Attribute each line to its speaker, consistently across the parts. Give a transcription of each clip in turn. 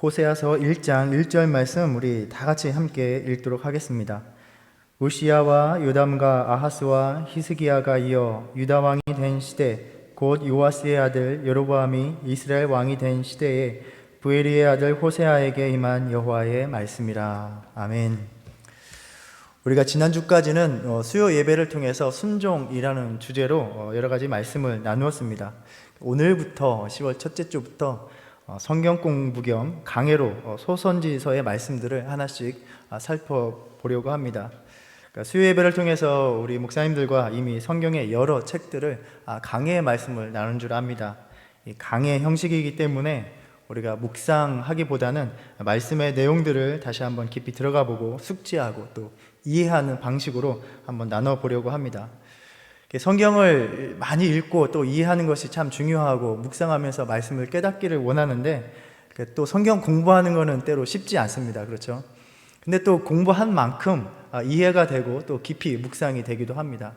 Speaker 1: 호세아서 1장 1절 말씀 우리 다 같이 함께 읽도록 하겠습니다. 우시야와 요담과 아하스와 히스기야가 이어 유다 왕이 된 시대, 곧 요아스의 아들 여로보암이 이스라엘 왕이 된 시대에 부에리의 아들 호세아에게 임한 여호와의 말씀이라. 아멘. 우리가 지난주까지는 수요 예배를 통해서 순종이라는 주제로 여러 가지 말씀을 나누었습니다. 오늘부터 10월 첫째 주부터 성경 공부 겸 강해로 소선지서의 말씀들을 하나씩 살펴보려고 합니다. 그러니까 수요 예배를 통해서 우리 목사님들과 이미 성경의 여러 책들을 강해의 말씀을 나눈 줄 압니다. 이 강해 형식이기 때문에 우리가 묵상하기보다는 말씀의 내용들을 다시 한번 깊이 들어가 보고 숙지하고 또 이해하는 방식으로 한번 나눠보려고 합니다. 성경을 많이 읽고 또 이해하는 것이 참 중요하고 묵상하면서 말씀을 깨닫기를 원하는데 또 성경 공부하는 것은 때로 쉽지 않습니다. 그렇죠? 근데 또 공부한 만큼 이해가 되고 또 깊이 묵상이 되기도 합니다.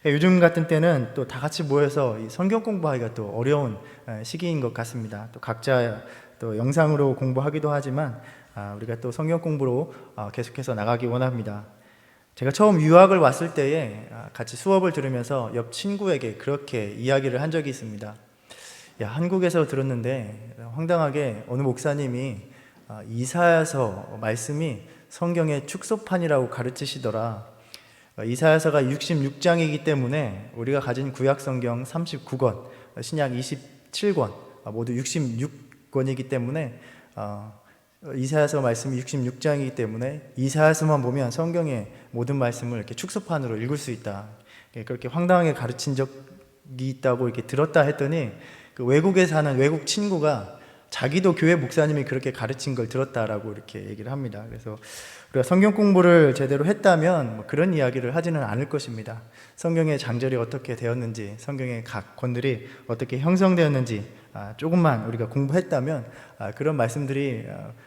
Speaker 1: 요즘 같은 때는 또 다 같이 모여서 이 성경 공부하기가 또 어려운 시기인 것 같습니다. 또 각자 또 영상으로 공부하기도 하지만 우리가 또 성경 공부로 계속해서 나가기 원합니다. 제가 처음 유학을 왔을 때에 같이 수업을 들으면서 옆 친구에게 그렇게 이야기를 한 적이 있습니다. 야, 한국에서 들었는데 황당하게 어느 목사님이 이사야서 말씀이 성경의 축소판이라고 가르치시더라. 이사야서가 66장이기 때문에 우리가 가진 구약 성경 39권, 신약 27권, 모두 66권이기 때문에 이사야서 말씀이 66장이기 때문에 이사야서만 보면 성경의 모든 말씀을 이렇게 축소판으로 읽을 수 있다. 그렇게 황당하게 가르친 적이 있다고 이렇게 들었다 했더니 그 외국에 사는 외국 친구가 자기도 교회 목사님이 그렇게 가르친 걸 들었다라고 이렇게 얘기를 합니다. 그래서 우리가 성경 공부를 제대로 했다면 그런 이야기를 하지는 않을 것입니다. 성경의 장절이 어떻게 되었는지, 성경의 각 권들이 어떻게 형성되었는지 조금만 우리가 공부했다면 그런 말씀들이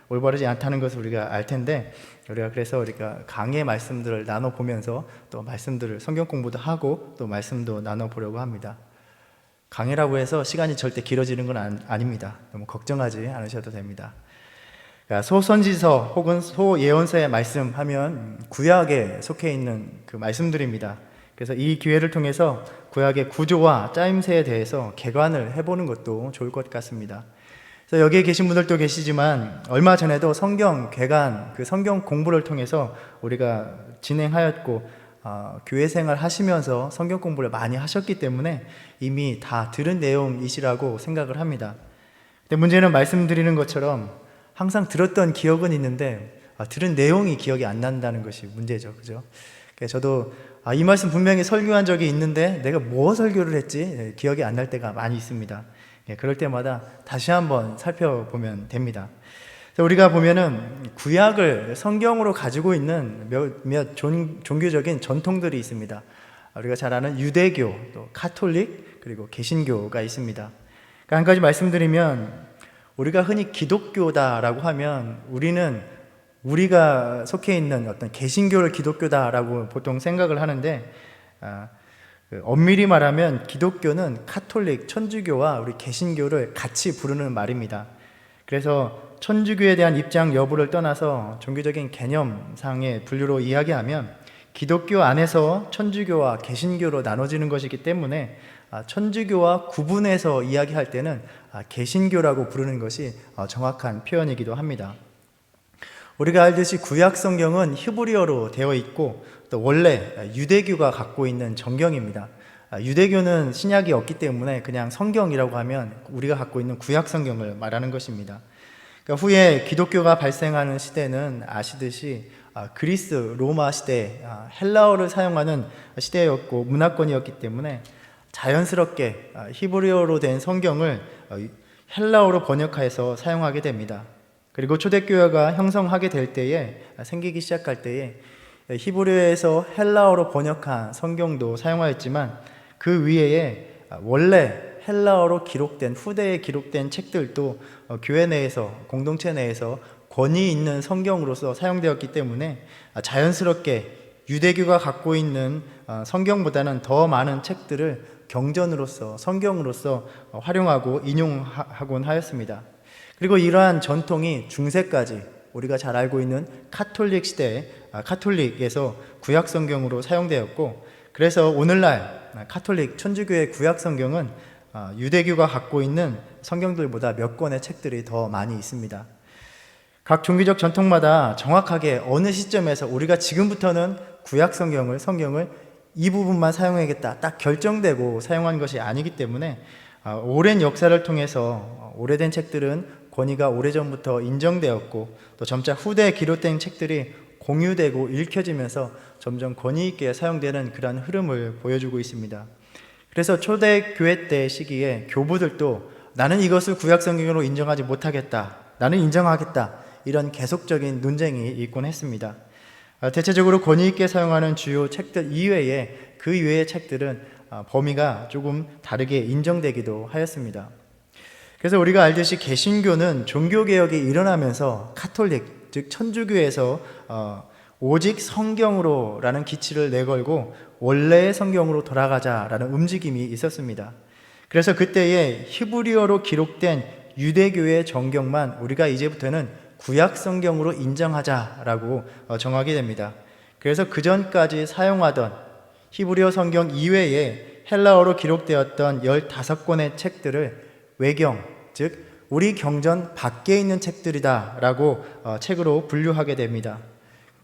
Speaker 1: 올바르지 않다는 것을 우리가 알 텐데, 그래서 우리가 강의 말씀들을 나눠보면서 또 말씀들을 성경 공부도 하고 또 말씀도 나눠보려고 합니다. 강의라고 해서 시간이 절대 길어지는 건 아닙니다. 너무 걱정하지 않으셔도 됩니다. 그러니까 소선지서 혹은 소예언서의 말씀하면 구약에 속해 있는 그 말씀들입니다. 그래서 이 기회를 통해서 구약의 구조와 짜임새에 대해서 개관을 해보는 것도 좋을 것 같습니다. 그래서 여기에 계신 분들도 계시지만 얼마 전에도 성경 개관, 그 성경 공부를 통해서 우리가 진행하였고 교회 생활 하시면서 성경 공부를 많이 하셨기 때문에 이미 다 들은 내용이시라고 생각을 합니다. 근데 문제는 말씀드리는 것처럼 항상 들었던 기억은 있는데 들은 내용이 기억이 안 난다는 것이 문제죠. 그죠? 저도 이 말씀 분명히 설교한 적이 있는데 내가 뭐 설교를 했지? 기억이 안 날 때가 많이 있습니다. 그럴 때마다 다시 한번 살펴보면 됩니다. 우리가 보면은 구약을 성경으로 가지고 있는 몇 종교적인 전통들이 있습니다. 우리가 잘 아는 유대교, 또 카톨릭, 그리고 개신교가 있습니다. 그러니까 한 가지 말씀드리면 우리가 흔히 기독교다라고 하면 우리가 속해 있는 어떤 개신교를 기독교다라고 보통 생각을 하는데 엄밀히 말하면 기독교는 카톨릭, 천주교와 우리 개신교를 같이 부르는 말입니다. 그래서 천주교에 대한 입장 여부를 떠나서 종교적인 개념상의 분류로 이야기하면 기독교 안에서 천주교와 개신교로 나눠지는 것이기 때문에 천주교와 구분해서 이야기할 때는 개신교라고 부르는 것이 정확한 표현이기도 합니다. 우리가 알듯이 구약 성경은 히브리어로 되어 있고 또 원래 유대교가 갖고 있는 정경입니다. 유대교는 신약이 없기 때문에 그냥 성경이라고 하면 우리가 갖고 있는 구약 성경을 말하는 것입니다. 그러니까 후에 기독교가 발생하는 시대는 아시듯이 그리스, 로마 시대, 헬라어를 사용하는 시대였고 문화권이었기 때문에 자연스럽게 히브리어로 된 성경을 헬라어로 번역해서 사용하게 됩니다. 그리고 초대교회가 형성하게 될 때에, 생기기 시작할 때에 히브리어에서 헬라어로 번역한 성경도 사용하였지만 그 위에 원래 헬라어로 기록된 후대에 기록된 책들도 교회 내에서 공동체 내에서 권위 있는 성경으로서 사용되었기 때문에 자연스럽게 유대교가 갖고 있는 성경보다는 더 많은 책들을 경전으로서 성경으로서 활용하고 인용하곤 하였습니다. 그리고 이러한 전통이 중세까지 우리가 잘 알고 있는 카톨릭 시대, 카톨릭에서 구약 성경으로 사용되었고, 그래서 오늘날 카톨릭 천주교의 구약 성경은 유대교가 갖고 있는 성경들보다 몇 권의 책들이 더 많이 있습니다. 각 종교적 전통마다 정확하게 어느 시점에서 우리가 지금부터는 구약 성경을 이 부분만 사용해야겠다 딱 결정되고 사용한 것이 아니기 때문에 오랜 역사를 통해서 오래된 책들은 권위가 오래전부터 인정되었고, 또 점차 후대에 기록된 책들이 공유되고 읽혀지면서 점점 권위 있게 사용되는 그런 흐름을 보여주고 있습니다. 그래서 초대교회 때 시기에 교부들도 나는 이것을 구약 성경으로 인정하지 못하겠다, 나는 인정하겠다, 이런 계속적인 논쟁이 있곤 했습니다. 대체적으로 권위 있게 사용하는 주요 책들 이외에 그 이외의 책들은 범위가 조금 다르게 인정되기도 하였습니다. 그래서 우리가 알듯이 개신교는 종교개혁이 일어나면서 카톨릭, 즉 천주교에서 오직 성경으로라는 기치를 내걸고 원래의 성경으로 돌아가자라는 움직임이 있었습니다. 그래서 그때의 히브리어로 기록된 유대교의 정경만 우리가 이제부터는 구약 성경으로 인정하자라고 정하게 됩니다. 그래서 그 전까지 사용하던 히브리어 성경 이외에 헬라어로 기록되었던 15권의 책들을 외경, 즉 우리 경전 밖에 있는 책들이다라고 책으로 분류하게 됩니다.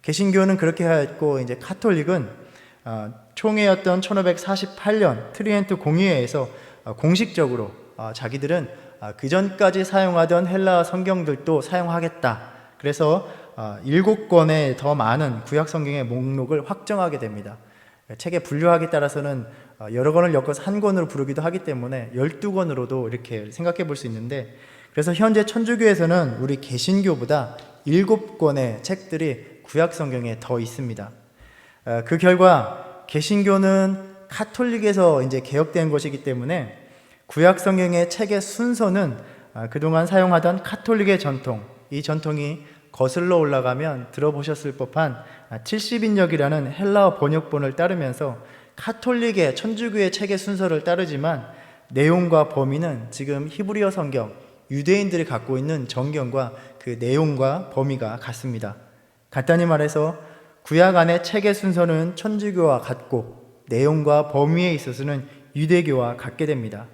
Speaker 1: 개신교는 그렇게 하였고, 이제 카톨릭은 총회였던 1548년 트리엔트 공의회에서 공식적으로 자기들은 그 전까지 사용하던 헬라 성경들도 사용하겠다. 그래서 7권의 더 많은 구약 성경의 목록을 확정하게 됩니다. 책의 분류하기에 따라서는 여러 권을 엮어서 한 권으로 부르기도 하기 때문에 12권으로도 이렇게 생각해 볼 수 있는데, 그래서 현재 천주교에서는 우리 개신교보다 7권의 책들이 구약 성경에 더 있습니다. 그 결과 개신교는 카톨릭에서 이제 개혁된 것이기 때문에 구약 성경의 책의 순서는 그동안 사용하던 카톨릭의 전통, 이 전통이 거슬러 올라가면 들어보셨을 법한 70인역이라는 헬라어 번역본을 따르면서 카톨릭의 천주교의 책의 순서를 따르지만 내용과 범위는 지금 히브리어 성경, 유대인들이 갖고 있는 정경과 그 내용과 범위가 같습니다. 간단히 말해서 구약 안의 책의 순서는 천주교와 같고 내용과 범위에 있어서는 유대교와 같게 됩니다.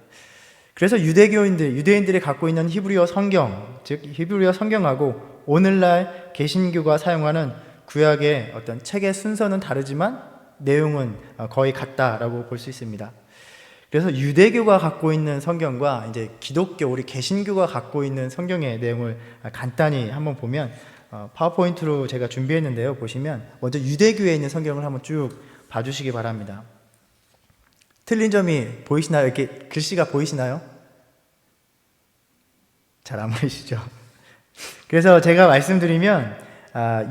Speaker 1: 그래서 유대인들이 갖고 있는 히브리어 성경, 즉 히브리어 성경하고 오늘날 개신교가 사용하는 구약의 어떤 책의 순서는 다르지만 내용은 거의 같다라고 볼 수 있습니다. 그래서 유대교가 갖고 있는 성경과 이제 기독교, 우리 개신교가 갖고 있는 성경의 내용을 간단히 한번 보면, 파워포인트로 제가 준비했는데요. 보시면 먼저 유대교에 있는 성경을 한번 쭉 봐주시기 바랍니다. 틀린 점이 보이시나요? 이렇게 글씨가 보이시나요? 잘 안 보이시죠? 그래서 제가 말씀드리면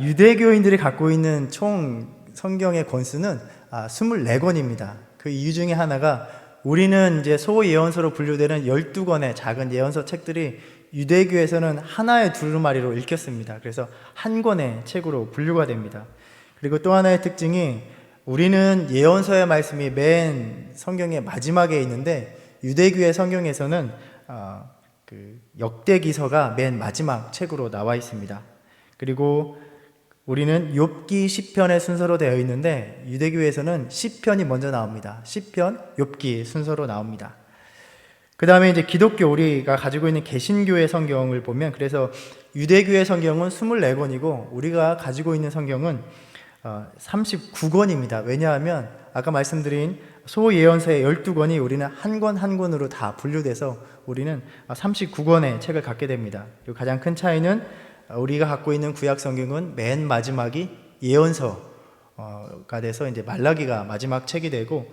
Speaker 1: 유대교인들이 갖고 있는 총 성경의 권수는 24권입니다. 그 이유 중에 하나가 우리는 이제 소예언서로 분류되는 12권의 작은 예언서 책들이 유대교에서는 하나의 두루마리로 읽혔습니다. 그래서 한 권의 책으로 분류가 됩니다. 그리고 또 하나의 특징이 우리는 예언서의 말씀이 맨 성경의 마지막에 있는데 유대교의 성경에서는 그 역대기서가 맨 마지막 책으로 나와 있습니다. 그리고 우리는 욥기 시편의 순서로 되어 있는데 유대교에서는 시편이 먼저 나옵니다. 시편, 욥기 순서로 나옵니다. 그 다음에 이제 기독교, 우리가 가지고 있는 개신교의 성경을 보면, 그래서 유대교의 성경은 24권이고 우리가 가지고 있는 성경은 39권입니다. 왜냐하면 아까 말씀드린 소예언서의 12권이 우리는 한 권 한 권으로 다 분류돼서 우리는 39권의 책을 갖게 됩니다. 그리고 가장 큰 차이는 우리가 갖고 있는 구약 성경은 맨 마지막이 예언서가 돼서 이제 말라기가 마지막 책이 되고,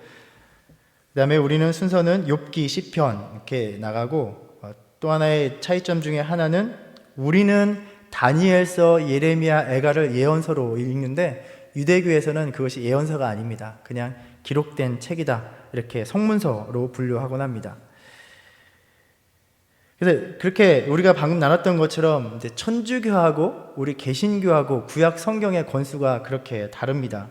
Speaker 1: 그다음에 우리는 순서는 욥기, 시편 이렇게 나가고, 또 하나의 차이점 중에 하나는 우리는 다니엘서, 예레미야, 에가를 예언서로 읽는데 유대교에서는 그것이 예언서가 아닙니다. 그냥 기록된 책이다, 이렇게 성문서로 분류하곤 합니다. 그래서 그렇게 우리가 방금 나눴던 것처럼 이제 천주교하고 우리 개신교하고 구약 성경의 권수가 그렇게 다릅니다.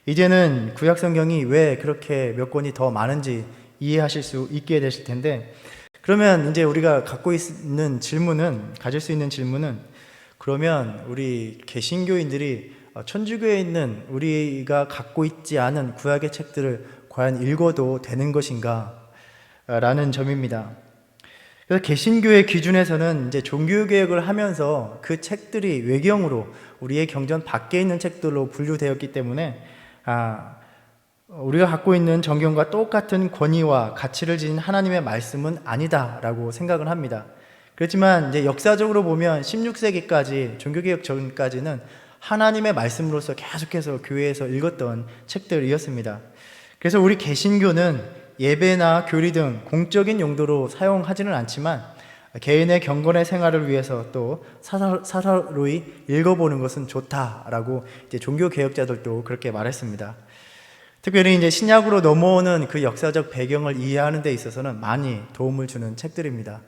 Speaker 1: 이제는 구약 성경이 왜 그렇게 몇 권이 더 많은지 이해하실 수 있게 되실 텐데, 그러면 이제 우리가 가질 수 있는 질문은, 그러면 우리 개신교인들이 천주교에 있는 우리가 갖고 있지 않은 구약의 책들을 과연 읽어도 되는 것인가? 라는 점입니다. 그래서 개신교의 기준에서는 이제 종교개혁을 하면서 그 책들이 외경으로 우리의 경전 밖에 있는 책들로 분류되었기 때문에 우리가 갖고 있는 정경과 똑같은 권위와 가치를 지닌 하나님의 말씀은 아니다라고 생각을 합니다. 그렇지만 이제 역사적으로 보면 16세기까지 종교개혁 전까지는 하나님의 말씀으로서 계속해서 교회에서 읽었던 책들이었습니다. 그래서 우리 개신교는 예배나 교리 등 공적인 용도로 사용하지는 않지만 개인의 경건의 생활을 위해서 또 사사로이 읽어보는 것은 좋다라고 이제 종교 개혁자들도 그렇게 말했습니다. 특별히 이제 신약으로 넘어오는 그 역사적 배경을 이해하는 데 있어서는 많이 도움을 주는 책들입니다.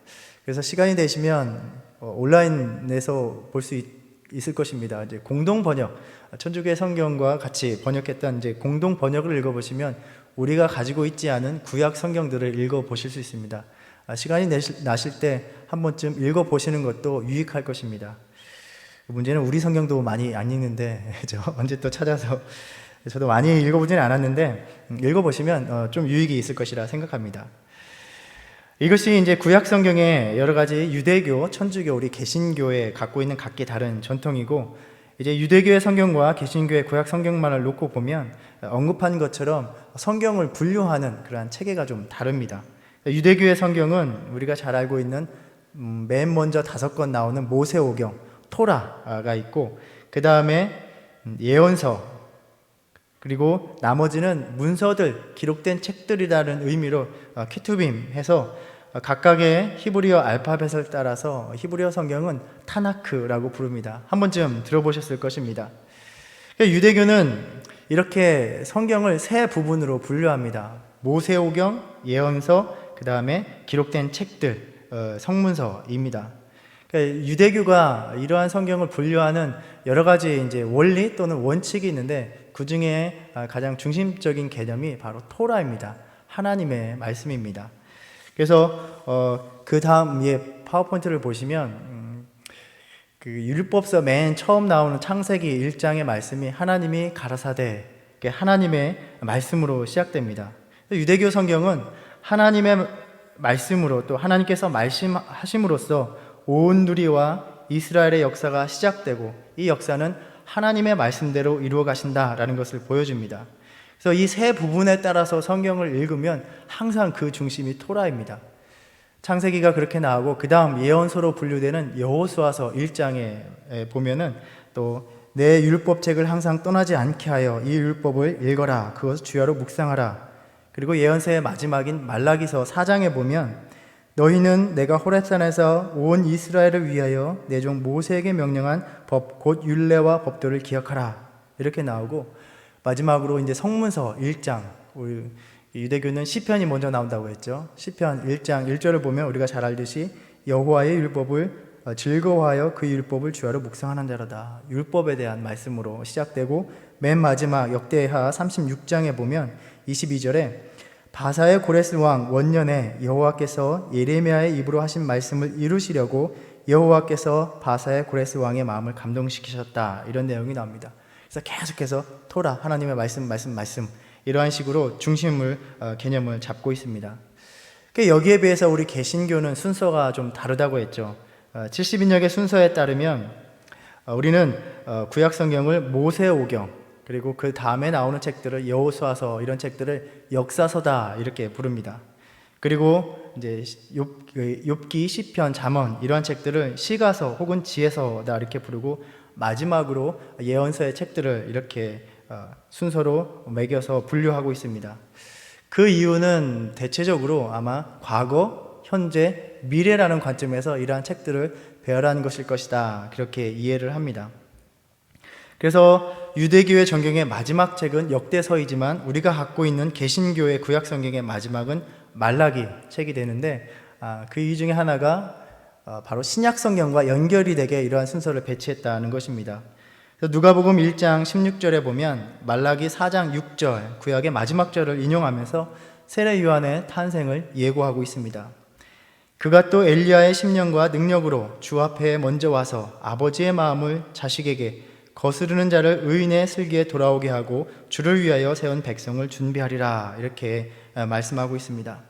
Speaker 1: 그래서 시간이 되시면 온라인에서 볼 수 있을 것입니다. 이제 공동 번역, 천주교 성경과 같이 번역했던 이제 공동 번역을 읽어보시면 우리가 가지고 있지 않은 구약 성경들을 읽어보실 수 있습니다. 시간이 나실 때 한 번쯤 읽어보시는 것도 유익할 것입니다. 문제는 우리 성경도 많이 안 읽는데 언제 또 찾아서, 저도 많이 읽어보지는 않았는데 읽어보시면 좀 유익이 있을 것이라 생각합니다. 이것이 이제 구약 성경의 여러 가지 유대교, 천주교, 우리 개신교에 갖고 있는 각기 다른 전통이고, 이제 유대교의 성경과 개신교의 구약 성경만을 놓고 보면 언급한 것처럼 성경을 분류하는 그러한 체계가 좀 다릅니다. 유대교의 성경은 우리가 잘 알고 있는 맨 먼저 5권 나오는 모세오경, 토라가 있고, 그 다음에 예언서, 그리고 나머지는 문서들, 기록된 책들이라는 의미로 케투빔 해서 각각의 히브리어 알파벳을 따라서 히브리어 성경은 타나크라고 부릅니다. 한 번쯤 들어보셨을 것입니다. 유대교는 이렇게 성경을 3 부분으로 분류합니다. 모세오경, 예언서, 그 다음에 기록된 책들, 성문서입니다. 그러니까 유대교가 이러한 성경을 분류하는 여러 가지 이제 원리 또는 원칙이 있는데, 그 중에 가장 중심적인 개념이 바로 토라입니다. 하나님의 말씀입니다. 그래서 그 다음 파워포인트를 보시면 그 율법서 맨 처음 나오는 창세기 1장의 말씀이 하나님이 가라사대, 하나님의 말씀으로 시작됩니다. 유대교 성경은 하나님의 말씀으로, 또 하나님께서 말씀하심으로써 온 누리와 이스라엘의 역사가 시작되고, 이 역사는 하나님의 말씀대로 이루어 가신다라는 것을 보여줍니다. 그래서 이 3 부분에 따라서 성경을 읽으면 항상 그 중심이 토라입니다. 창세기가 그렇게 나오고, 그 다음 예언서로 분류되는 여호수아서 1장에 보면은 또 내 율법책을 항상 떠나지 않게 하여 이 율법을 읽어라, 그것을 주야로 묵상하라. 그리고 예언서의 마지막인 말라기서 4장에 보면 너희는 내가 호렙산에서 온 이스라엘을 위하여 내 종 모세에게 명령한 법 곧 율례와 법도를 기억하라, 이렇게 나오고, 마지막으로 이제 성문서 1장, 우리 유대교는 시편이 먼저 나온다고 했죠. 시편 1장 1절을 보면 우리가 잘 알듯이 여호와의 율법을 즐거워하여 그 율법을 주야로 묵상하는 자로다. 율법에 대한 말씀으로 시작되고, 맨 마지막 역대하 36장에 보면 22절에 바사의 고레스 왕 원년에 여호와께서 예레미야의 입으로 하신 말씀을 이루시려고 여호와께서 바사의 고레스 왕의 마음을 감동시키셨다, 이런 내용이 나옵니다. 그래서 계속해서 토라, 하나님의 말씀 이러한 식으로 중심을 개념을 잡고 있습니다. 여기에 비해서 우리 개신교는 순서가 좀 다르다고 했죠. 70인역의 순서에 따르면 우리는 구약 성경을 모세오경, 그리고 그 다음에 나오는 책들을 여호수아서, 이런 책들을 역사서다 이렇게 부릅니다. 그리고 이제 욥기, 시편, 잠언 이러한 책들을 시가서 혹은 지혜서다 이렇게 부르고, 마지막으로 예언서의 책들을 이렇게 순서로 매겨서 분류하고 있습니다. 그 이유는 대체적으로 아마 과거, 현재, 미래라는 관점에서 이러한 책들을 배열하는 것일 것이다, 그렇게 이해를 합니다. 그래서 유대교의 정경의 마지막 책은 역대서이지만 우리가 갖고 있는 개신교의 구약 성경의 마지막은 말라기 책이 되는데, 그 이유 중에 하나가 바로 신약 성경과 연결이 되게 이러한 순서를 배치했다는 것입니다. 누가복음 1장 16절에 보면 말라기 4장 6절, 구약의 마지막 절을 인용하면서 세례 요한의 탄생을 예고하고 있습니다. 그가 또 엘리야의 심령과 능력으로 주 앞에 먼저 와서 아버지의 마음을 자식에게 거스르는 자를 의인의 슬기에 돌아오게 하고 주를 위하여 세운 백성을 준비하리라, 이렇게 말씀하고 있습니다.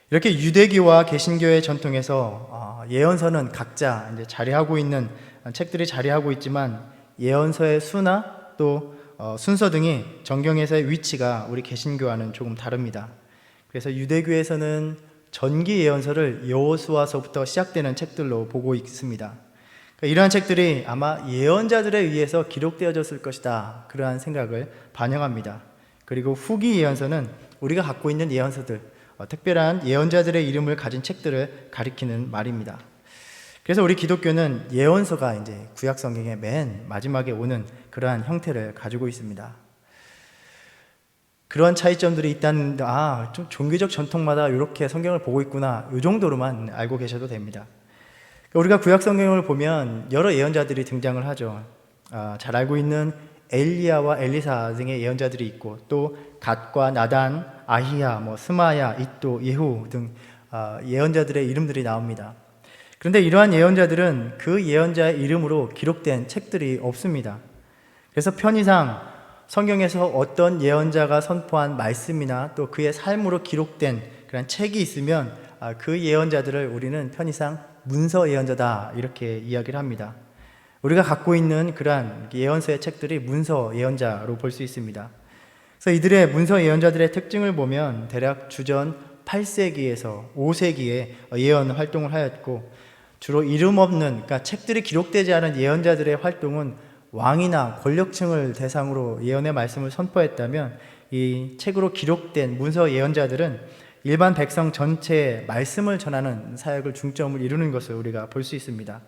Speaker 1: 이렇게 유대교와 개신교의 전통에서 예언서는 각자 이제 자리하고 있는 책들이 자리하고 있지만 예언서의 수나 또 순서 등이 정경에서의 위치가 우리 개신교와는 조금 다릅니다. 그래서 유대교에서는 전기 예언서를 여호수아서부터 시작되는 책들로 보고 있습니다. 그러니까 이러한 책들이 아마 예언자들에 의해서 기록되어졌을 것이다, 그러한 생각을 반영합니다. 그리고 후기 예언서는 우리가 갖고 있는 예언서들, 특별한 예언자들의 이름을 가진 책들을 가리키는 말입니다. 그래서 우리 기독교는 예언서가 이제 구약 성경의 맨 마지막에 오는 그러한 형태를 가지고 있습니다. 그런 차이점들이 있다는, 좀 종교적 전통마다 이렇게 성경을 보고 있구나, 이 정도로만 알고 계셔도 됩니다. 우리가 구약 성경을 보면 여러 예언자들이 등장을 하죠. 잘 알고 있는 엘리야와 엘리사 등의 예언자들이 있고, 또 갓과 나단, 아히야, 스마야, 잇도, 예후 등 예언자들의 이름들이 나옵니다. 그런데 이러한 예언자들은 그 예언자의 이름으로 기록된 책들이 없습니다. 그래서 편의상 성경에서 어떤 예언자가 선포한 말씀이나 또 그의 삶으로 기록된 그런 책이 있으면 그 예언자들을 우리는 편의상 문서 예언자다, 이렇게 이야기를 합니다. 우리가 갖고 있는 그러한 예언서의 책들이 문서 예언자로 볼 수 있습니다. 그래서 이들의 문서 예언자들의 특징을 보면 대략 주전 8세기에서 5세기에 예언 활동을 하였고, 주로 이름 없는, 그러니까 책들이 기록되지 않은 예언자들의 활동은 왕이나 권력층을 대상으로 예언의 말씀을 선포했다면, 이 책으로 기록된 문서 예언자들은 일반 백성 전체의 말씀을 전하는 사역을 중점을 이루는 것을 우리가 볼 수 있습니다.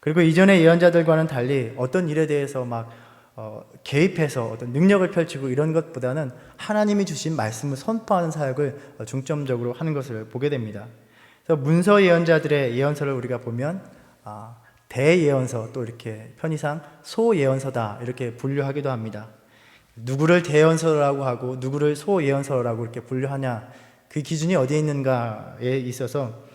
Speaker 1: 그리고 이전의 예언자들과는 달리 어떤 일에 대해서 개입해서 어떤 능력을 펼치고 이런 것보다는 하나님이 주신 말씀을 선포하는 사역을 중점적으로 하는 것을 보게 됩니다. 그래서 문서 예언자들의 예언서를 우리가 보면 대예언서, 또 이렇게 편의상 소예언서다, 이렇게 분류하기도 합니다. 누구를 대예언서라고 하고 누구를 소예언서라고 이렇게 분류하냐, 그 기준이 어디에 있는가에 있어서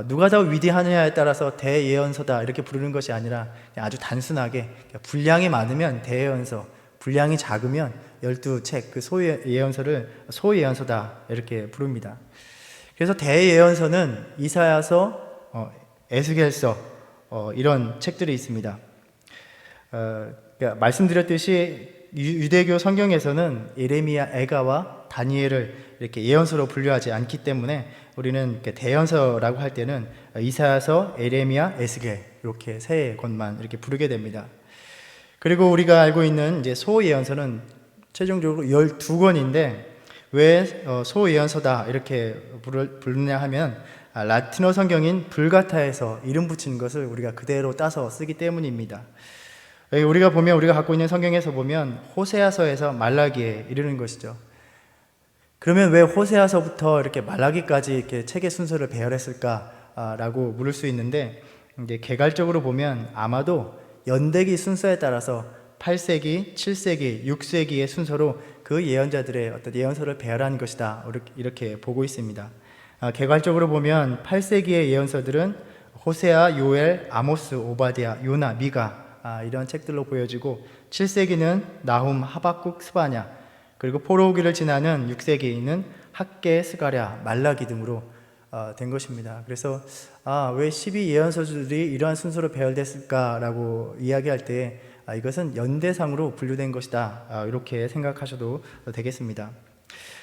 Speaker 1: 누가 더 위대하느냐에 따라서 대예언서다 이렇게 부르는 것이 아니라 아주 단순하게 분량이 많으면 대예언서, 분량이 작으면 12책 그 소예언서를 소예언서다 이렇게 부릅니다. 그래서 대예언서는 이사야서, 에스겔서 이런 책들이 있습니다. 그러니까 말씀드렸듯이 유대교 성경에서는 예레미야, 에가와 다니엘을 이렇게 예언서로 분류하지 않기 때문에 우리는 대언서라고 할 때는 이사야서, 예레미야, 에스겔 이렇게 세 권만 이렇게 부르게 됩니다. 그리고 우리가 알고 있는 이제 소예언서는 최종적으로 12권인데 왜 소예언서다 이렇게 부르냐 하면 라틴어 성경인 불가타에서 이름 붙인 것을 우리가 그대로 따서 쓰기 때문입니다. 우리가 갖고 있는 성경에서 보면 호세아서에서 말라기에 이르는 것이죠. 그러면 왜 호세아서부터 이렇게 말라기까지 이렇게 책의 순서를 배열했을까라고 물을 수 있는데, 이제 개괄적으로 보면 아마도 연대기 순서에 따라서 8세기, 7세기, 6세기의 순서로 그 예언자들의 어떤 예언서를 배열한 것이다, 이렇게 보고 있습니다. 개괄적으로 보면 8세기의 예언서들은 호세아, 요엘, 아모스, 오바댜, 요나, 미가 이런 책들로 보여지고, 7세기는 나훔, 하박국, 스바냐, 그리고 포로기를 지나는 6세기는 학개, 스가랴, 말라기 등으로 된 것입니다. 그래서 왜 12예언서들이 이러한 순서로 배열됐을까라고 이야기할 때 이것은 연대상으로 분류된 것이다, 이렇게 생각하셔도 되겠습니다.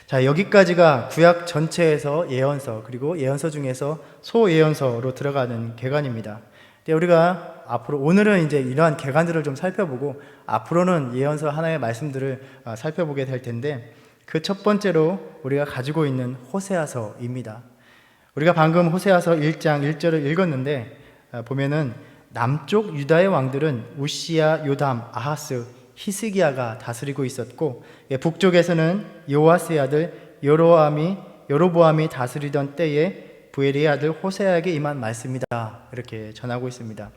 Speaker 1: 자, 여기까지가 구약 전체에서 예언서, 그리고 예언서 중에서 소예언서로 들어가는 개관입니다. 우리가 앞으로 오늘은 이제 이러한 개관들을 좀 살펴보고 앞으로는 예언서 하나의 말씀들을 살펴보게 될 텐데, 그 첫 번째로 우리가 가지고 있는 호세아서입니다. 우리가 방금 호세아서 1장 1절을 읽었는데 보면은 남쪽 유다의 왕들은 우시야, 요담, 아하스, 히스기야가 다스리고 있었고, 북쪽에서는 요아스의 아들 여로보암이 다스리던 때에 부엘리의 아들 호세아에게 임한 말씀이다, 이렇게 전하고 있습니다.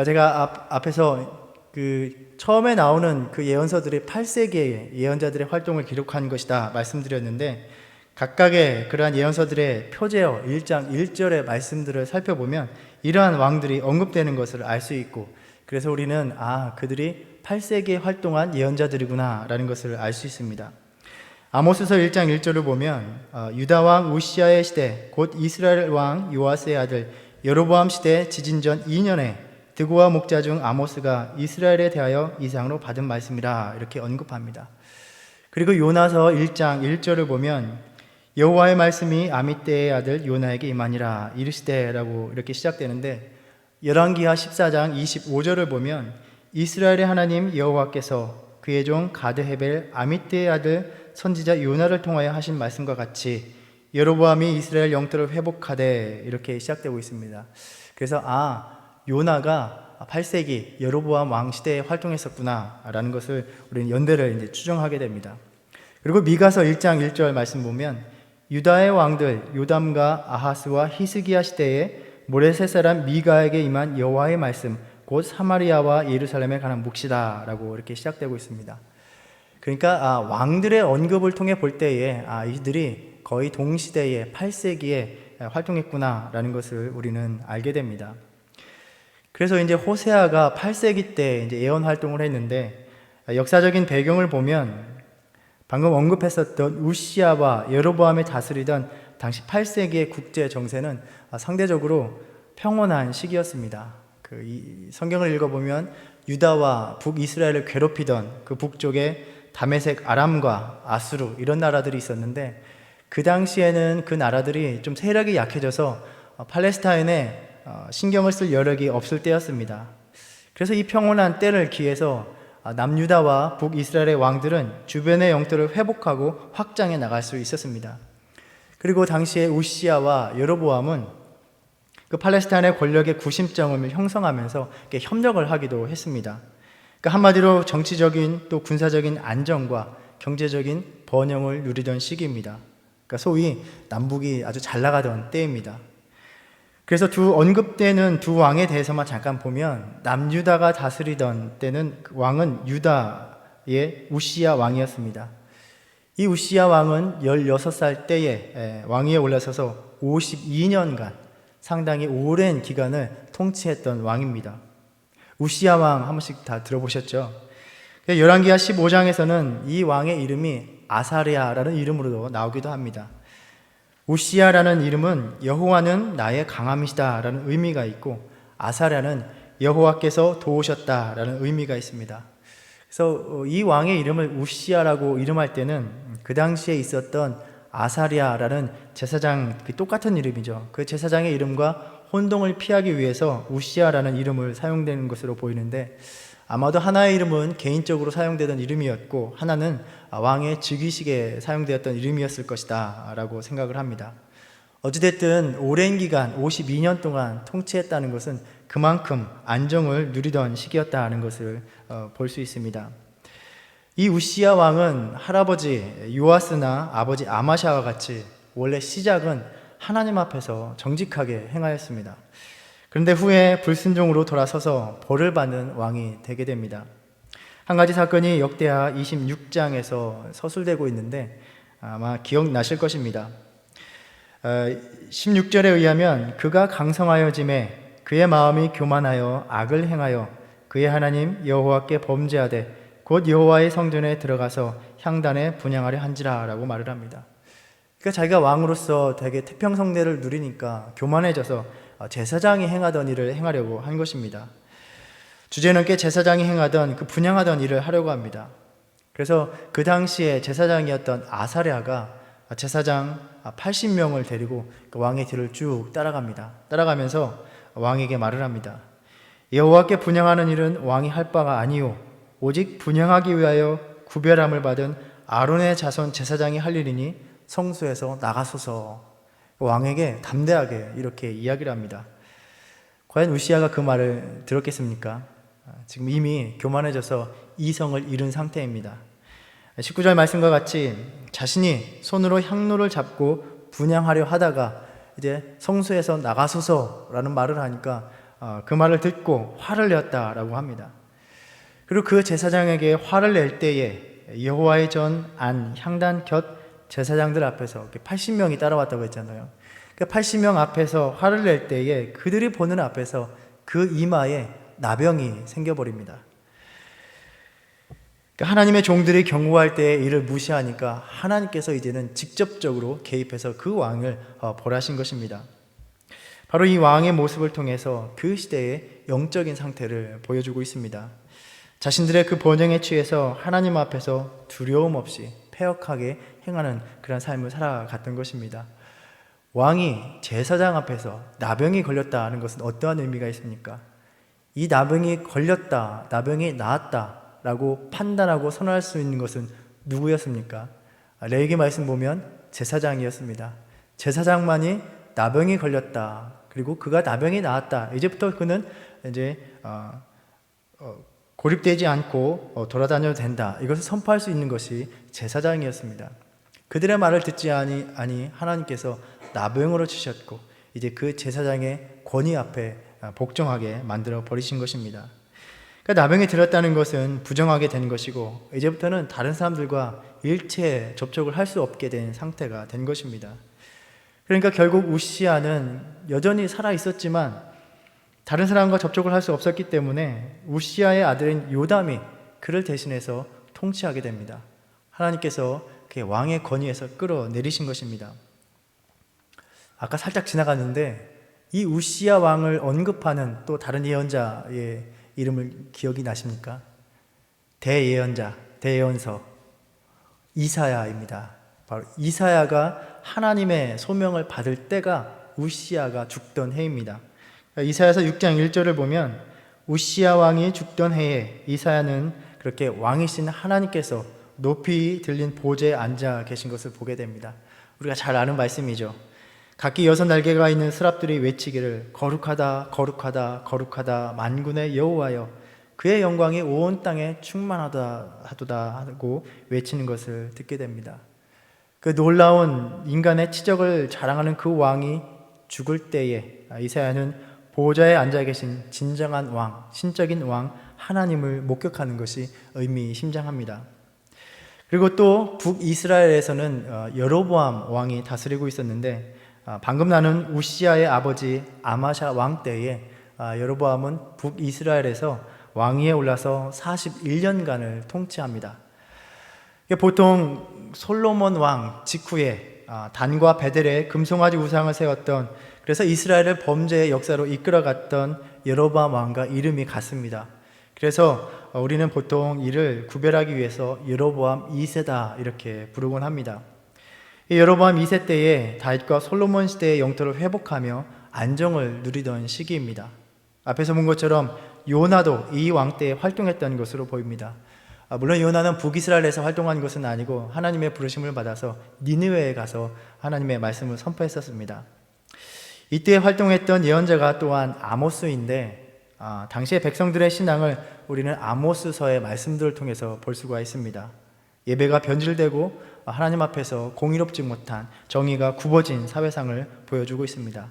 Speaker 1: 제가 앞에서 처음에 나오는 그 예언서들이 8세기의 예언자들의 활동을 기록한 것이다 말씀드렸는데, 각각의 그러한 예언서들의 표제어 1장 1절의 말씀들을 살펴보면 이러한 왕들이 언급되는 것을 알 수 있고, 그래서 우리는 그들이 8세기에 활동한 예언자들이구나 라는 것을 알 수 있습니다. 아모스서 1장 1절을 보면 유다 왕 우시아의 시대 곧 이스라엘 왕 요아스의 아들 여로보암 시대 지진 전 2년에 드고와 목자 중 아모스가 이스라엘에 대하여 이상으로 받은 말씀이라 이렇게 언급합니다. 그리고 요나서 1장 1절을 보면 여호와의 말씀이 아미떼의 아들 요나에게 임하니라 이르시되라고 이렇게 시작되는데, 열왕기하 14장 25절을 보면 이스라엘의 하나님 여호와께서 그의 종 가드헤벨 아미떼의 아들 선지자 요나를 통하여 하신 말씀과 같이 여로보암이 이스라엘 영토를 회복하되 이렇게 시작되고 있습니다. 그래서 요나가 8세기 여로보암 왕 시대에 활동했었구나 라는 것을 우리는 연대를 이제 추정하게 됩니다. 그리고 미가서 1장 1절 말씀 보면 유다의 왕들 요담과 아하스와 히스기야 시대에 모레셋 사람 미가에게 임한 여호와의 말씀 곧 사마리아와 예루살렘에 관한 묵시다 라고 이렇게 시작되고 있습니다. 그러니까 왕들의 언급을 통해 볼 때에 이들이 거의 동시대에 8세기에 활동했구나 라는 것을 우리는 알게 됩니다. 그래서 이제 호세아가 8세기 때 이제 예언 활동을 했는데, 역사적인 배경을 보면 방금 언급했었던 우시아와 여로보암이 다스리던 당시 8세기의 국제 정세는 상대적으로 평온한 시기였습니다. 이 성경을 읽어보면 유다와 북이스라엘을 괴롭히던 그 북쪽에 다메섹 아람과 아수르 이런 나라들이 있었는데, 그 당시에는 그 나라들이 좀 세력이 약해져서 팔레스타인에 신경을 쓸 여력이 없을 때였습니다. 그래서 이 평온한 때를 기해서 남유다와 북이스라엘의 왕들은 주변의 영토를 회복하고 확장해 나갈 수 있었습니다. 그리고 당시에 우시아와 여로보암은 그 팔레스타인의 권력의 구심점을 형성하면서 협력을 하기도 했습니다. 그러니까 한마디로 정치적인 또 군사적인 안정과 경제적인 번영을 누리던 시기입니다. 그러니까 소위 남북이 아주 잘 나가던 때입니다. 그래서 언급되는 두 왕에 대해서만 잠깐 보면 남유다가 다스리던 때는 그 왕은 유다의 우시야 왕이었습니다. 이 우시야 왕은 16살 때에 왕위에 올라서서 52년간 상당히 오랜 기간을 통치했던 왕입니다. 우시야 왕 한 번씩 다 들어보셨죠? 열왕기하 15장에서는 이 왕의 이름이 아사랴라는 이름으로도 나오기도 합니다. 우시야라는 이름은 여호와는 나의 강함이시다 라는 의미가 있고, 아사랴는 여호와께서 도우셨다 라는 의미가 있습니다. 그래서 이 왕의 이름을 우시야라고 이름할 때는 그 당시에 있었던 아사랴라는 제사장, 똑같은 이름이죠. 그 제사장의 이름과 혼동을 피하기 위해서 우시야라는 이름을 사용되는 것으로 보이는데, 아마도 하나의 이름은 개인적으로 사용되던 이름이었고 하나는 왕의 즉위식에 사용되었던 이름이었을 것이다 라고 생각을 합니다. 어찌됐든 오랜 기간 52년 동안 통치했다는 것은 그만큼 안정을 누리던 시기였다는 것을 볼 수 있습니다. 이 우시야 왕은 할아버지 요아스나 아버지 아마샤와 같이 원래 시작은 하나님 앞에서 정직하게 행하였습니다. 그런데 후에 불순종으로 돌아서서 벌을 받는 왕이 되게 됩니다. 한 가지 사건이 역대하 26장에서 서술되고 있는데 아마 기억나실 것입니다. 16절에 의하면 그가 강성하여짐에 그의 마음이 교만하여 악을 행하여 그의 하나님 여호와께 범죄하되 곧 여호와의 성전에 들어가서 향단에 분향하려 한지라 라고 말을 합니다. 그러니까 자기가 왕으로서 되게 태평성대를 누리니까 교만해져서 제사장이 행하던 일을 행하려고 한 것입니다. 주제넘게 제사장이 행하던 그 분향하던 일을 하려고 합니다. 그래서 그 당시에 제사장이었던 아사랴가 제사장 80명을 데리고 그 왕의 뒤를 쭉 따라갑니다. 따라가면서 왕에게 말을 합니다. 여호와께 분향하는 일은 왕이 할 바가 아니요 오직 분향하기 위하여 구별함을 받은 아론의 자손 제사장이 할 일이니 성소에서 나가소서. 왕에게 담대하게 이렇게 이야기를 합니다. 과연 우시아가 그 말을 들었겠습니까? 지금 이미 교만해져서 이성을 잃은 상태입니다. 19절 말씀과 같이 자신이 손으로 향로를 잡고 분향하려 하다가 이제 성소에서 나가소서라는 말을 하니까 그 말을 듣고 화를 내었다라고 합니다. 그리고 그 제사장에게 화를 낼 때에 여호와의 전 안 향단 곁 제사장들 앞에서 80명이 따라왔다고 했잖아요. 그러니까 80명 앞에서 화를 낼 때에 그들이 보는 앞에서 그 이마에 나병이 생겨버립니다. 그러니까 하나님의 종들이 경고할 때 이를 무시하니까 하나님께서 이제는 직접적으로 개입해서 그 왕을 벌하신 것입니다. 바로 이 왕의 모습을 통해서 그 시대의 영적인 상태를 보여주고 있습니다. 자신들의 그 번영에 취해서 하나님 앞에서 두려움 없이 패역하게 행하는 그런 삶을 살아갔던 것입니다. 왕이 제사장 앞에서 나병이 걸렸다는 것은 어떠한 의미가 있습니까? 이 나병이 걸렸다, 나병이 나았다 라고 판단하고 선언할 수 있는 것은 누구였습니까? 레위기 말씀 보면 제사장이었습니다. 제사장만이 나병이 걸렸다, 그리고 그가 나병이 나았다, 이제부터 그는 이제 고립되지 않고 돌아다녀도 된다, 이것을 선포할 수 있는 것이 제사장이었습니다. 그들의 말을 듣지 아니 하나님께서 나병으로 치셨고 이제 그 제사장의 권위 앞에 복종하게 만들어 버리신 것입니다. 그러니까 나병이 들었다는 것은 부정하게 된 것이고 이제부터는 다른 사람들과 일체 접촉을 할 수 없게 된 상태가 된 것입니다. 그러니까 결국 우시아는 여전히 살아 있었지만 다른 사람과 접촉을 할 수 없었기 때문에 우시아의 아들인 요담이 그를 대신해서 통치하게 됩니다. 하나님께서 그의 왕의 권위에서 끌어내리신 것입니다. 아까 살짝 지나갔는데 이 우시아 왕을 언급하는 또 다른 예언자의 이름을 기억이 나십니까? 대예언자, 대예언서 이사야입니다. 바로 이사야가 하나님의 소명을 받을 때가 우시아가 죽던 해입니다. 이사야서 6장 1절을 보면 우시아 왕이 죽던 해에 이사야는 그렇게 왕이신 하나님께서 높이 들린 보좌에 앉아 계신 것을 보게 됩니다. 우리가 잘 아는 말씀이죠. 각기 6날개가 있는 스랍들이 외치기를 거룩하다 거룩하다 거룩하다 만군의 여호와여, 그의 영광이 온 땅에 충만하다 하도다 하고 외치는 것을 듣게 됩니다. 그 놀라운 인간의 치적을 자랑하는 그 왕이 죽을 때에 이사야는 보좌에 앉아 계신 진정한 왕, 신적인 왕 하나님을 목격하는 것이 의미심장합니다. 그리고 또 북이스라엘에서는 여로보암 왕이 다스리고 있었는데 방금 나눈 우시아의 아버지 아마샤 왕 때에 여로보암은 북이스라엘에서 왕위에 올라서 41년간을 통치합니다. 보통 솔로몬 왕 직후에 단과 베델에 금송아지 우상을 세웠던, 그래서 이스라엘을 범죄의 역사로 이끌어갔던 여로보암 왕과 이름이 같습니다. 그래서 우리는 보통 이를 구별하기 위해서 여로보암 2세다 이렇게 부르곤 합니다. 여로보암 2세 때에 다윗과 솔로몬 시대의 영토를 회복하며 안정을 누리던 시기입니다. 앞에서 본 것처럼 요나도 이 왕 때에 활동했던 것으로 보입니다. 물론 요나는 북이스라엘에서 활동한 것은 아니고 하나님의 부르심을 받아서 니느웨에 가서 하나님의 말씀을 선포했었습니다. 이때 활동했던 예언자가 또한 아모스인데 당시의 백성들의 신앙을 우리는 아모스서의 말씀들을 통해서 볼 수가 있습니다. 예배가 변질되고 하나님 앞에서 공의롭지 못한 정의가 굽어진 사회상을 보여주고 있습니다.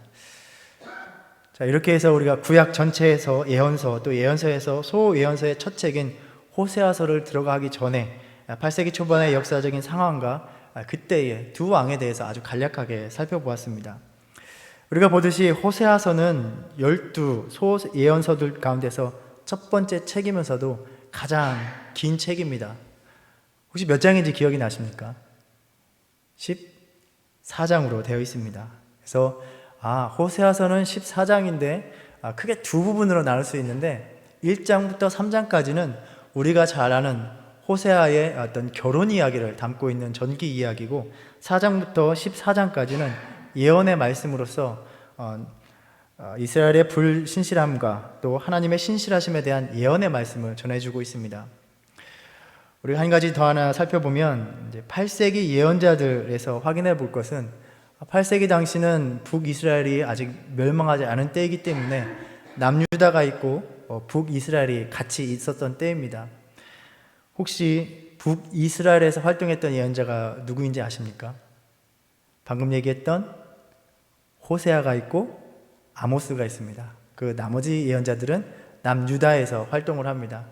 Speaker 1: 자, 이렇게 해서 우리가 구약 전체에서 예언서, 또 예언서에서 소예언서의 첫 책인 호세아서를 들어가기 전에 8세기 초반의 역사적인 상황과 그때의 두 왕에 대해서 아주 간략하게 살펴보았습니다. 우리가 보듯이 호세아서는 12 소예언서들 가운데서 첫 번째 책이면서도 가장 긴 책입니다. 혹시 몇 장인지 기억이 나십니까? 14장으로 되어 있습니다. 그래서 호세아서는 14장인데 크게 두 부분으로 나눌 수 있는데 1장부터 3장까지는 우리가 잘 아는 호세아의 어떤 결혼 이야기를 담고 있는 전기 이야기고 4장부터 14장까지는 예언의 말씀으로서 이스라엘의 불신실함과 또 하나님의 신실하심에 대한 예언의 말씀을 전해주고 있습니다. 우리가 한 가지 더 하나 살펴보면 이제 8세기 예언자들에서 확인해 볼 것은 8세기 당시는 북이스라엘이 아직 멸망하지 않은 때이기 때문에 남유다가 있고 북이스라엘이 같이 있었던 때입니다. 혹시 북이스라엘에서 활동했던 예언자가 누구인지 아십니까? 방금 얘기했던 호세아가 있고 아모스가 있습니다. 그 나머지 예언자들은 남유다에서 활동을 합니다.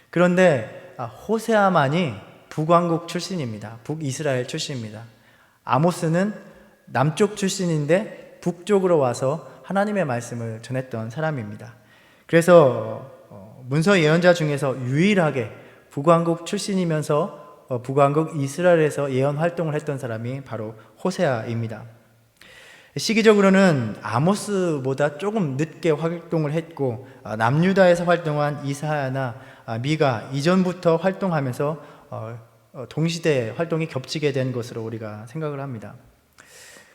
Speaker 1: 그런데 호세아만이 북왕국 출신입니다. 북이스라엘 출신입니다. 아모스는 남쪽 출신인데 북쪽으로 와서 하나님의 말씀을 전했던 사람입니다. 그래서 문서 예언자 중에서 유일하게 북왕국 출신이면서 북왕국 이스라엘에서 예언 활동을 했던 사람이 바로 호세아입니다. 시기적으로는 아모스보다 조금 늦게 활동을 했고 남유다에서 활동한 이사야나 미가 이전부터 활동하면서 동시대 활동이 겹치게 된 것으로 우리가 생각을 합니다.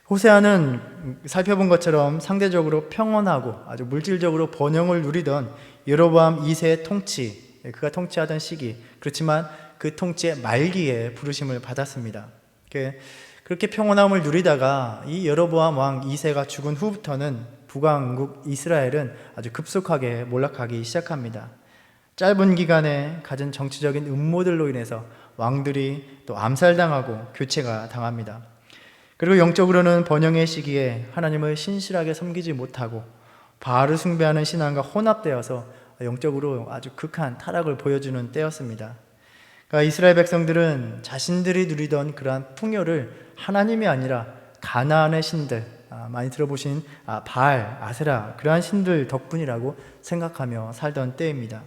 Speaker 1: 호세아는 살펴본 것처럼 상대적으로 평온하고 아주 물질적으로 번영을 누리던 여로보암 2세의 통치, 그가 통치하던 시기, 그렇지만 그 통치의 말기에 부르심을 받았습니다. 그렇게 평온함을 누리다가 이 여로보암 왕 2세가 죽은 후부터는 북왕국 이스라엘은 아주 급속하게 몰락하기 시작합니다. 짧은 기간에 가진 정치적인 음모들로 인해서 왕들이 또 암살당하고 교체가 당합니다. 그리고 영적으로는 번영의 시기에 하나님을 신실하게 섬기지 못하고 바알을 숭배하는 신앙과 혼합되어서 영적으로 아주 극한 타락을 보여주는 때였습니다. 그러니까 이스라엘 백성들은 자신들이 누리던 그러한 풍요를 하나님이 아니라 가나안의 신들, 많이 들어보신 바알, 아세라, 그러한 신들 덕분이라고 생각하며 살던 때입니다.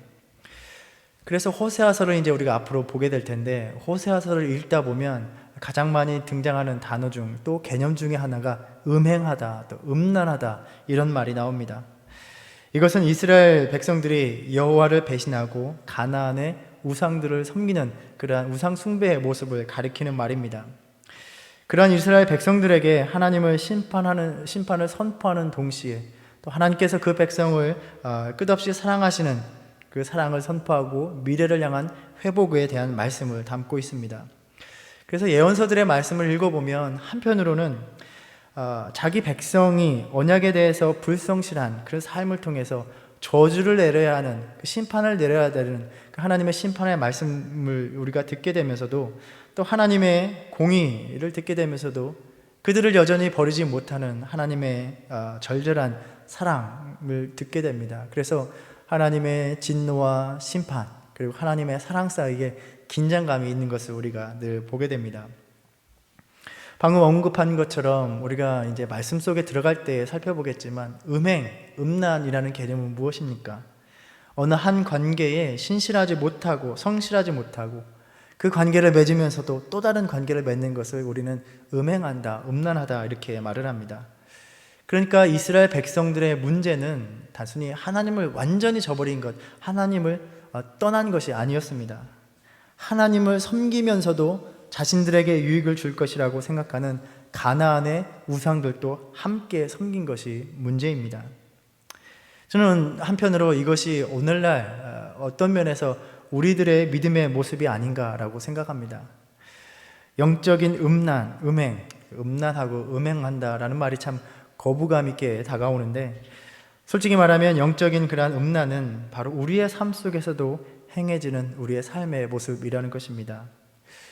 Speaker 1: 그래서 호세아서를 이제 우리가 앞으로 보게 될 텐데, 호세아서를 읽다 보면 가장 많이 등장하는 단어 중 또 개념 중에 하나가 음행하다, 또 음란하다 이런 말이 나옵니다. 이것은 이스라엘 백성들이 여호와를 배신하고 가나안의 우상들을 섬기는 그러한 우상 숭배의 모습을 가리키는 말입니다. 그러한 이스라엘 백성들에게 하나님을 심판을 선포하는 동시에 또 하나님께서 그 백성을 끝없이 사랑하시는 그 사랑을 선포하고 미래를 향한 회복에 대한 말씀을 담고 있습니다. 그래서 예언서들의 말씀을 읽어보면 한편으로는 자기 백성이 언약에 대해서 불성실한 그런 삶을 통해서 저주를 내려야 하는, 심판을 내려야 되는 하나님의 심판의 말씀을 우리가 듣게 되면서도 또 하나님의 공의를 듣게 되면서도 그들을 여전히 버리지 못하는 하나님의 절절한 사랑을 듣게 됩니다. 그래서 하나님의 진노와 심판 그리고 하나님의 사랑 사이에 긴장감이 있는 것을 우리가 늘 보게 됩니다. 방금 언급한 것처럼 우리가 이제 말씀 속에 들어갈 때 살펴보겠지만 음행, 음란이라는 개념은 무엇입니까? 어느 한 관계에 신실하지 못하고 성실하지 못하고 그 관계를 맺으면서도 또 다른 관계를 맺는 것을 우리는 음행한다, 음란하다 이렇게 말을 합니다. 그러니까 이스라엘 백성들의 문제는 단순히 하나님을 완전히 저버린 것, 하나님을 떠난 것이 아니었습니다. 하나님을 섬기면서도 자신들에게 유익을 줄 것이라고 생각하는 가나안의 우상들도 함께 섬긴 것이 문제입니다. 저는 한편으로 이것이 오늘날 어떤 면에서 우리들의 믿음의 모습이 아닌가라고 생각합니다. 영적인 음란, 음행, 음란하고 음행한다라는 말이 참 거부감 있게 다가오는데 솔직히 말하면 영적인 그러한 음란은 바로 우리의 삶 속에서도 행해지는 우리의 삶의 모습이라는 것입니다.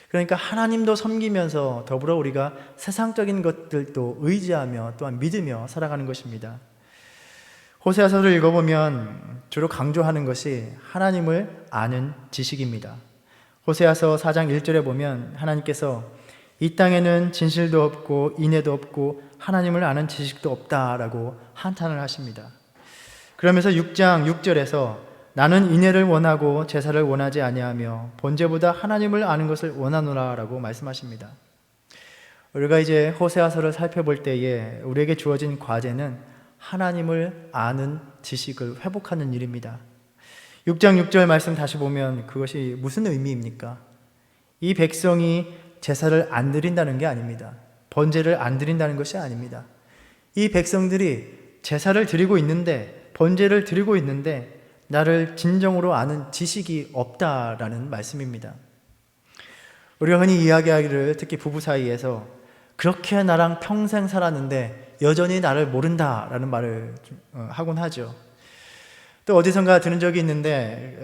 Speaker 1: 그러니까 하나님도 섬기면서 더불어 우리가 세상적인 것들도 의지하며 또한 믿으며 살아가는 것입니다. 호세아서를 읽어보면 주로 강조하는 것이 하나님을 아는 지식입니다. 호세아서 4장 1절에 보면 하나님께서 이 땅에는 진실도 없고 인애도 없고 하나님을 아는 지식도 없다라고 한탄을 하십니다. 그러면서 6장 6절에서 나는 인애를 원하고 제사를 원하지 아니하며 번제보다 하나님을 아는 것을 원하노라라고 말씀하십니다. 우리가 이제 호세아서를 살펴볼 때에 우리에게 주어진 과제는 하나님을 아는 지식을 회복하는 일입니다. 6장 6절 말씀 다시 보면 그것이 무슨 의미입니까? 이 백성이 제사를 안 드린다는 게 아닙니다. 번제를 안 드린다는 것이 아닙니다. 이 백성들이 제사를 드리고 있는데, 번제를 드리고 있는데 나를 진정으로 아는 지식이 없다라는 말씀입니다. 우리가 흔히 이야기하기를 특히 부부 사이에서 그렇게 나랑 평생 살았는데 여전히 나를 모른다라는 말을 하곤 하죠. 또 어디선가 들은 적이 있는데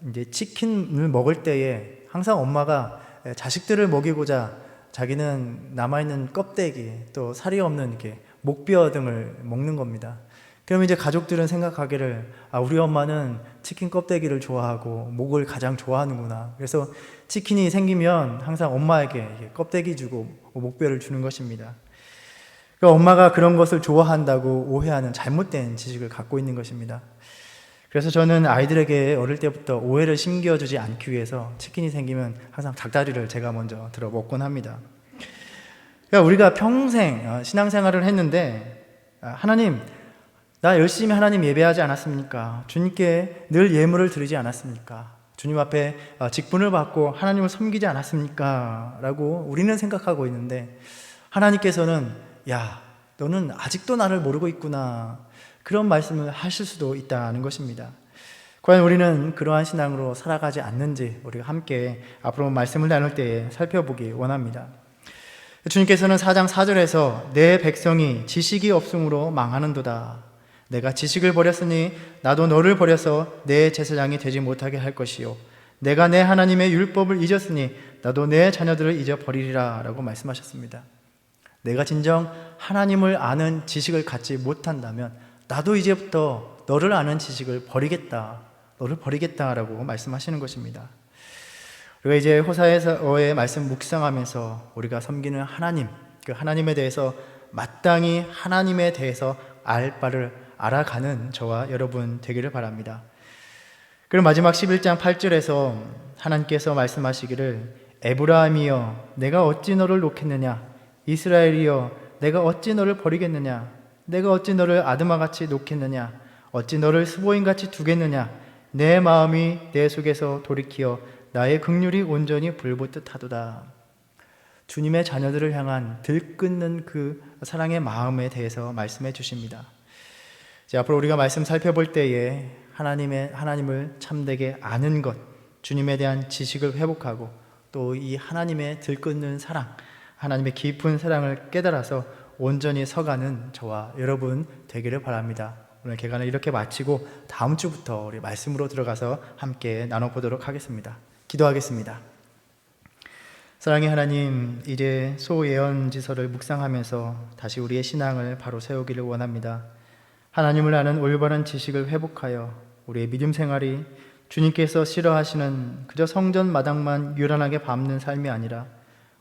Speaker 1: 이제 치킨을 먹을 때에 항상 엄마가 자식들을 먹이고자 자기는 남아있는 껍데기 또 살이 없는 이렇게 목뼈 등을 먹는 겁니다. 그럼 이제 가족들은 생각하기를 우리 엄마는 치킨 껍데기를 좋아하고 목을 가장 좋아하는구나. 그래서 치킨이 생기면 항상 엄마에게 껍데기 주고 목뼈를 주는 것입니다. 그러니까 엄마가 그런 것을 좋아한다고 오해하는 잘못된 지식을 갖고 있는 것입니다. 그래서 저는 아이들에게 어릴 때부터 오해를 심겨주지 않기 위해서 치킨이 생기면 항상 닭다리를 제가 먼저 들어 먹곤 합니다. 그러니까 우리가 평생 신앙생활을 했는데 하나님, 나 열심히 하나님 예배하지 않았습니까? 주님께 늘 예물을 드리지 않았습니까? 주님 앞에 직분을 받고 하나님을 섬기지 않았습니까? 라고 우리는 생각하고 있는데 하나님께서는 야, 너는 아직도 나를 모르고 있구나, 그런 말씀을 하실 수도 있다는 것입니다. 과연 우리는 그러한 신앙으로 살아가지 않는지 우리가 함께 앞으로 말씀을 나눌 때에 살펴보기 원합니다. 주님께서는 4장 4절에서 내 백성이 지식이 없음으로 망하는도다. 내가 지식을 버렸으니 나도 너를 버려서 내 제사장이 되지 못하게 할 것이요, 내가 내 하나님의 율법을 잊었으니 나도 내 자녀들을 잊어버리리라 라고 말씀하셨습니다. 내가 진정 하나님을 아는 지식을 갖지 못한다면 나도 이제부터 너를 아는 지식을 버리겠다, 너를 버리겠다라고 말씀하시는 것입니다. 우리가 이제 호사에서의 말씀 묵상하면서 우리가 섬기는 하나님, 그 하나님에 대해서 마땅히 하나님에 대해서 알 바를 알아가는 저와 여러분 되기를 바랍니다. 그럼 마지막 11장 8절에서 하나님께서 말씀하시기를 에브라임이여 내가 어찌 너를 놓겠느냐, 이스라엘이여 내가 어찌 너를 버리겠느냐, 내가 어찌 너를 아드마같이 놓겠느냐, 어찌 너를 스보임같이 두겠느냐, 내 마음이 내 속에서 돌이키어 나의 긍휼이 온전히 불붙듯 하도다. 주님의 자녀들을 향한 들끓는 그 사랑의 마음에 대해서 말씀해 주십니다. 이제 앞으로 우리가 말씀 살펴볼 때에 하나님을 참되게 아는 것, 주님에 대한 지식을 회복하고 또 이 하나님의 들끓는 사랑, 하나님의 깊은 사랑을 깨달아서 온전히 서가는 저와 여러분 되기를 바랍니다. 오늘 개관을 이렇게 마치고 다음 주부터 우리 말씀으로 들어가서 함께 나눠보도록 하겠습니다. 기도하겠습니다. 사랑의 하나님, 이제 소예언지서를 묵상하면서 다시 우리의 신앙을 바로 세우기를 원합니다. 하나님을 아는 올바른 지식을 회복하여 우리의 믿음 생활이 주님께서 싫어하시는 그저 성전 마당만 유란하게 밟는 삶이 아니라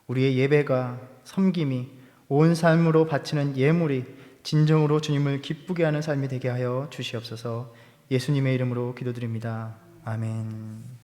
Speaker 1: 우리의 예배가, 섬김이, 온 삶으로 바치는 예물이 진정으로 주님을 기쁘게 하는 삶이 되게 하여 주시옵소서. 예수님의 이름으로 기도드립니다. 아멘.